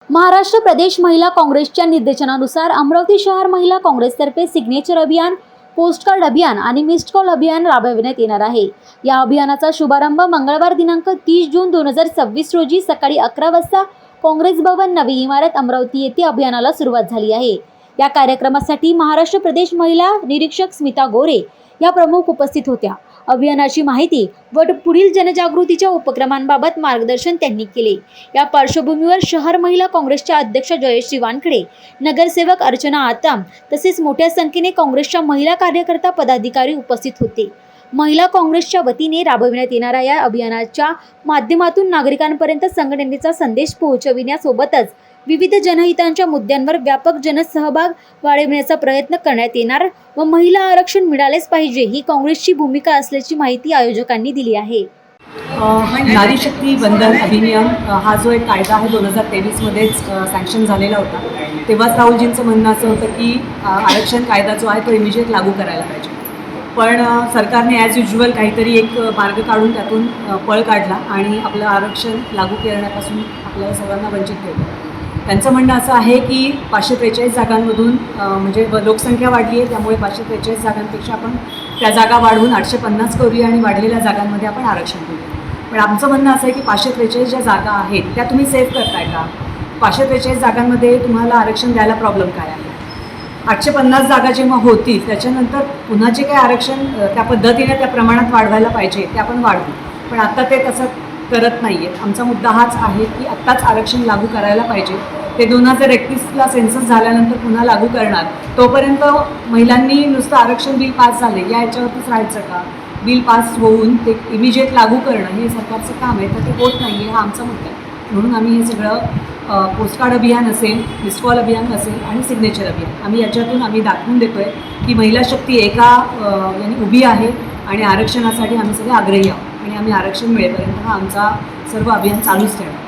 महाराष्ट्र प्रदेश महिला काँग्रेसच्या निर्देशनानुसार अमरावती शहर महिला काँग्रेसतर्फे सिग्नेचर अभियान, पोस्टकार्ड अभियान आणि मिस्ड कॉल अभियान राबविण्यात येणार आहे। या अभियानाचा शुभारंभ मंगळवार दिनांक 30 जून 2026 रोजी सकाळी 11 वाजता काँग्रेस भवन नवी इमारत अमरावती येथे अभियानाला सुरुवात झाली आहे। या कार्यक्रमासाठी महाराष्ट्र प्रदेश महिला निरीक्षक स्मिता गोरे या प्रमुख उपस्थित होत्या। अभियानाची माहिती व पुढील जनजागृतीच्या उपक्रमांबाबत मार्गदर्शन त्यांनी केले। या पार्श्वभूमीवर शहर महिला काँग्रेसच्या अध्यक्ष जयश्री वानखडे, नगरसेवक अर्चना आताम तसेच मोठ्या संख्येने काँग्रेसच्या महिला कार्यकर्ता पदाधिकारी उपस्थित होते। महिला काँग्रेसच्या वतीने राबविण्यात येणाऱ्या या अभियानाच्या माध्यमातून नागरिकांपर्यंत संघटनेचा संदेश पोहोचविण्यासोबतच विविध जनहितांच्या मुद्द्यांवर व्यापक जनसहभाग वाढविण्याचा प्रयत्न करण्यात येणार व महिला आरक्षण मिळालेच पाहिजे ही काँग्रेसची भूमिका असल्याची माहिती आयोजकांनी दिली आहे। नारी शक्ती वंदन अधिनियम हा जो एक कायदा आहे 2023 मध्येच सँक्शन झालेला होता। तेव्हाच राहुलजींचं म्हणणं असं होतं की आरक्षण कायदा जो आहे तो इमिजिएट लागू करायला पाहिजे, पण सरकारने ॲज युज्युअल काहीतरी एक मार्ग काढून त्यातून पळ काढला आणि आपलं आरक्षण लागू करण्यापासून आपल्याला सर्वांना वंचित ठेवलं। त्यांचं म्हणणं असं आहे की 543 जागांमधून म्हणजे लोकसंख्या वाढली आहे, त्यामुळे 543 जागांपेक्षा आपण त्या जागा वाढवून 850 करूया आणि वाढलेल्या जागांमध्ये आपण आरक्षण करूया। पण आमचं म्हणणं असं आहे की 543 ज्या जागा आहेत त्या तुम्ही सेव्ह करताय का? 543 जागांमध्ये तुम्हाला आरक्षण द्यायला प्रॉब्लेम काय आहे? 850 जागा जेव्हा होतील त्याच्यानंतर पुन्हा जे काही आरक्षण त्या पद्धतीने त्या प्रमाणात वाढवायला पाहिजे ते आपण वाढवू, पण आता ते तसं करत नाही आहेत। आमचा मुद्दा हाच आहे की आत्ताच आरक्षण लागू करायला पाहिजे। ते 2031ला सेन्सस झाल्यानंतर पुन्हा लागू करणार, तोपर्यंत महिलांनी नुसतं आरक्षण बिल पास झाले या याच्यावरतीच राहायचं का? बिल पास होऊन ते इमिजिएट लागू करणं हे सरकारचं काम आहे, तर ते होत नाही आहे, हा आमचा मुद्दा आहे। म्हणून आम्ही हे सगळं पोस्टकार्ड अभियान असेल, मिस्ड कॉल अभियान असेल आणि सिग्नेचर अभियान आम्ही याच्यातून आम्ही दाखवून देतो आहे की महिला शक्ती एका यानी उभी आहे आणि आरक्षणासाठी आम्ही सगळे आग्रही आहोत आणि आम्ही आरक्षण मिळेपर्यंत हा आमचा सर्व अभियान चालूच ठेवणार।